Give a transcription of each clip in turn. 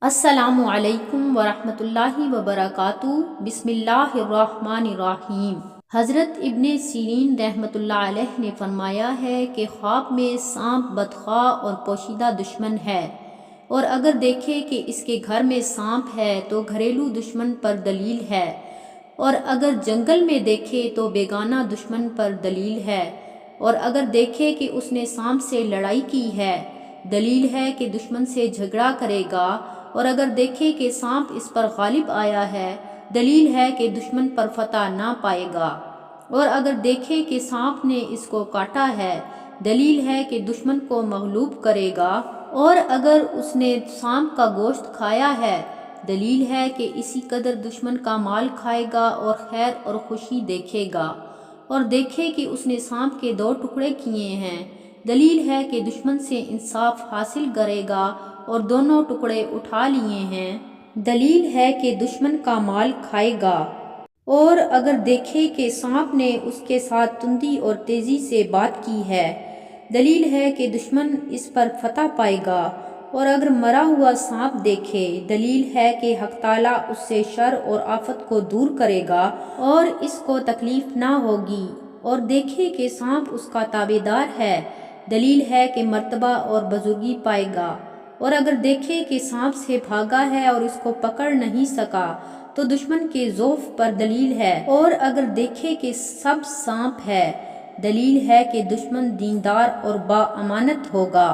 السلام علیکم ورحمۃ اللہ وبرکاتہ۔ بسم اللہ الرحمن الرحیم۔ حضرت ابن سیرین رحمۃ اللہ علیہ نے فرمایا ہے کہ خواب میں سانپ بدخواہ اور پوشیدہ دشمن ہے، اور اگر دیکھے کہ اس کے گھر میں سانپ ہے تو گھریلو دشمن پر دلیل ہے، اور اگر جنگل میں دیکھے تو بیگانہ دشمن پر دلیل ہے، اور اگر دیکھے کہ اس نے سانپ سے لڑائی کی ہے، دلیل ہے کہ دشمن سے جھگڑا کرے گا، اور اگر دیکھے کہ سانپ اس پر غالب آیا ہے، دلیل ہے کہ دشمن پر فتح نہ پائے گا، اور اگر دیکھے کہ سانپ نے اس کو کاٹا ہے، دلیل ہے کہ دشمن کو مغلوب کرے گا، اور اگر اس نے سانپ کا گوشت کھایا ہے، دلیل ہے کہ اسی قدر دشمن کا مال کھائے گا اور خیر اور خوشی دیکھے گا، اور دیکھے کہ اس نے سانپ کے 2 ٹکڑے کیے ہیں، دلیل ہے کہ دشمن سے انصاف حاصل کرے گا اور دونوں ٹکڑے اٹھا لیے ہیں، دلیل ہے کہ دشمن کا مال کھائے گا، اور اگر دیکھے کہ سانپ نے اس کے ساتھ تندی اور تیزی سے بات کی ہے، دلیل ہے کہ دشمن اس پر فتح پائے گا، اور اگر مرا ہوا سانپ دیکھے، دلیل ہے کہ حق تعالیٰ اس سے شر اور آفت کو دور کرے گا اور اس کو تکلیف نہ ہوگی، اور دیکھے کہ سانپ اس کا تابع دار ہے، دلیل ہے کہ مرتبہ اور بزرگی پائے گا، اور اگر دیکھے کہ سانپ سے بھاگا ہے اور اس کو پکڑ نہیں سکا تو دشمن کے ضعف پر دلیل ہے، اور اگر دیکھے کہ سب سانپ ہے، دلیل ہے کہ دشمن دیندار اور با امانت ہوگا،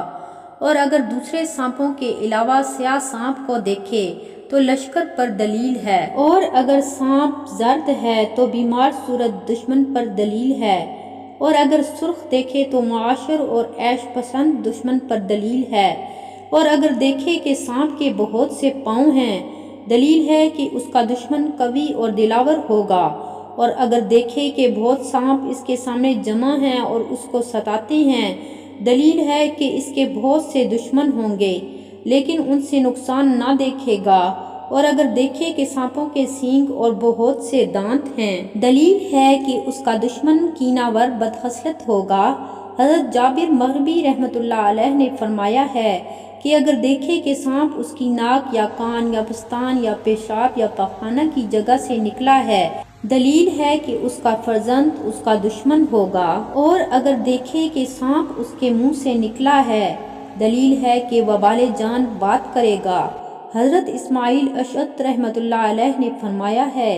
اور اگر دوسرے سانپوں کے علاوہ سیاہ سانپ کو دیکھے تو لشکر پر دلیل ہے، اور اگر سانپ زرد ہے تو بیمار صورت دشمن پر دلیل ہے، اور اگر سرخ دیکھے تو معاشر اور عیش پسند دشمن پر دلیل ہے، اور اگر دیکھے کہ سانپ کے بہت سے پاؤں ہیں، دلیل ہے کہ اس کا دشمن قوی اور دلاور ہوگا، اور اگر دیکھے کہ بہت سانپ اس کے سامنے جمع ہیں اور اس کو ستاتے ہیں، دلیل ہے کہ اس کے بہت سے دشمن ہوں گے لیکن ان سے نقصان نہ دیکھے گا، اور اگر دیکھے کہ سانپوں کے سینگ اور بہت سے دانت ہیں، دلیل ہے کہ اس کا دشمن کینہ ور بدخصلت ہوگا۔ حضرت جابر مغربی رحمۃ اللہ علیہ نے فرمایا ہے کہ اگر دیکھے کہ سانپ اس کی ناک یا کان یا پستان یا پیشاب یا پخانہ کی جگہ سے نکلا ہے، دلیل ہے کہ اس کا فرزند اس کا دشمن ہوگا، اور اگر دیکھے کہ سانپ اس کے منہ سے نکلا ہے، دلیل ہے کہ وبال جان بات کرے گا۔ حضرت اسماعیل اشعث رحمۃ اللہ علیہ نے فرمایا ہے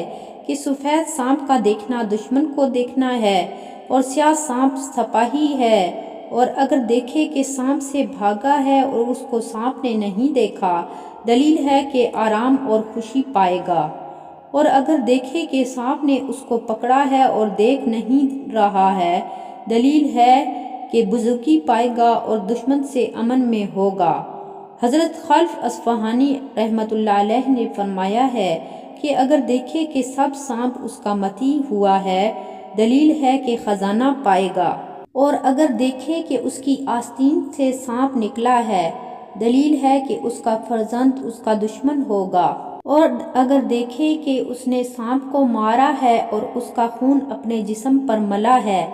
کہ سفید سانپ کا دیکھنا دشمن کو دیکھنا ہے، اور سیاہ سانپ سپاہی ہے، اور اگر دیکھے کہ سانپ سے بھاگا ہے اور اس کو سانپ نے نہیں دیکھا، دلیل ہے کہ آرام اور خوشی پائے گا، اور اگر دیکھے کہ سانپ نے اس کو پکڑا ہے اور دیکھ نہیں رہا ہے، دلیل ہے کہ بزرگی پائے گا اور دشمن سے امن میں ہوگا۔ حضرت خلف اصفہانی رحمۃ اللہ علیہ نے فرمایا ہے کہ اگر دیکھے کہ سب سانپ اس کا مطیع ہوا ہے، دلیل ہے کہ خزانہ پائے گا، اور اگر دیکھے کہ اس کی آستین سے سانپ نکلا ہے، دلیل ہے کہ اس کا فرزند اس کا دشمن ہوگا، اور اگر دیکھے کہ اس نے سانپ کو مارا ہے اور اس کا خون اپنے جسم پر ملا ہے،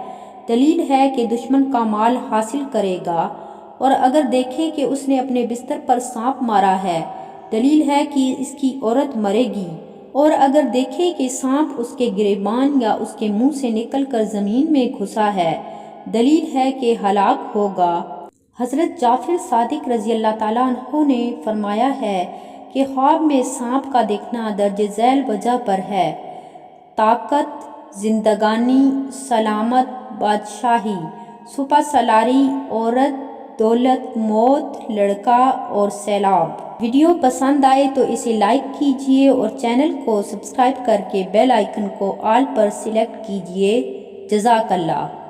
دلیل ہے کہ دشمن کا مال حاصل کرے گا، اور اگر دیکھے کہ اس نے اپنے بستر پر سانپ مارا ہے، دلیل ہے کہ اس کی عورت مرے گی، اور اگر دیکھے کہ سانپ اس کے گریبان یا اس کے منہ سے نکل کر زمین میں گھسا ہے، دلیل ہے کہ ہلاک ہوگا۔ حضرت جعفر صادق رضی اللہ تعالیٰ عنہ نے فرمایا ہے کہ خواب میں سانپ کا دیکھنا درج ذیل وجہ پر ہے: طاقت، زندگانی، سلامت، بادشاہی، سپہ سالاری، عورت، دولت، موت، لڑکا اور سیلاب۔ ویڈیو پسند آئے تو اسے لائک کیجئے اور چینل کو سبسکرائب کر کے بیل آئیکن کو آل پر سلیکٹ کیجئے۔ جزاک اللہ۔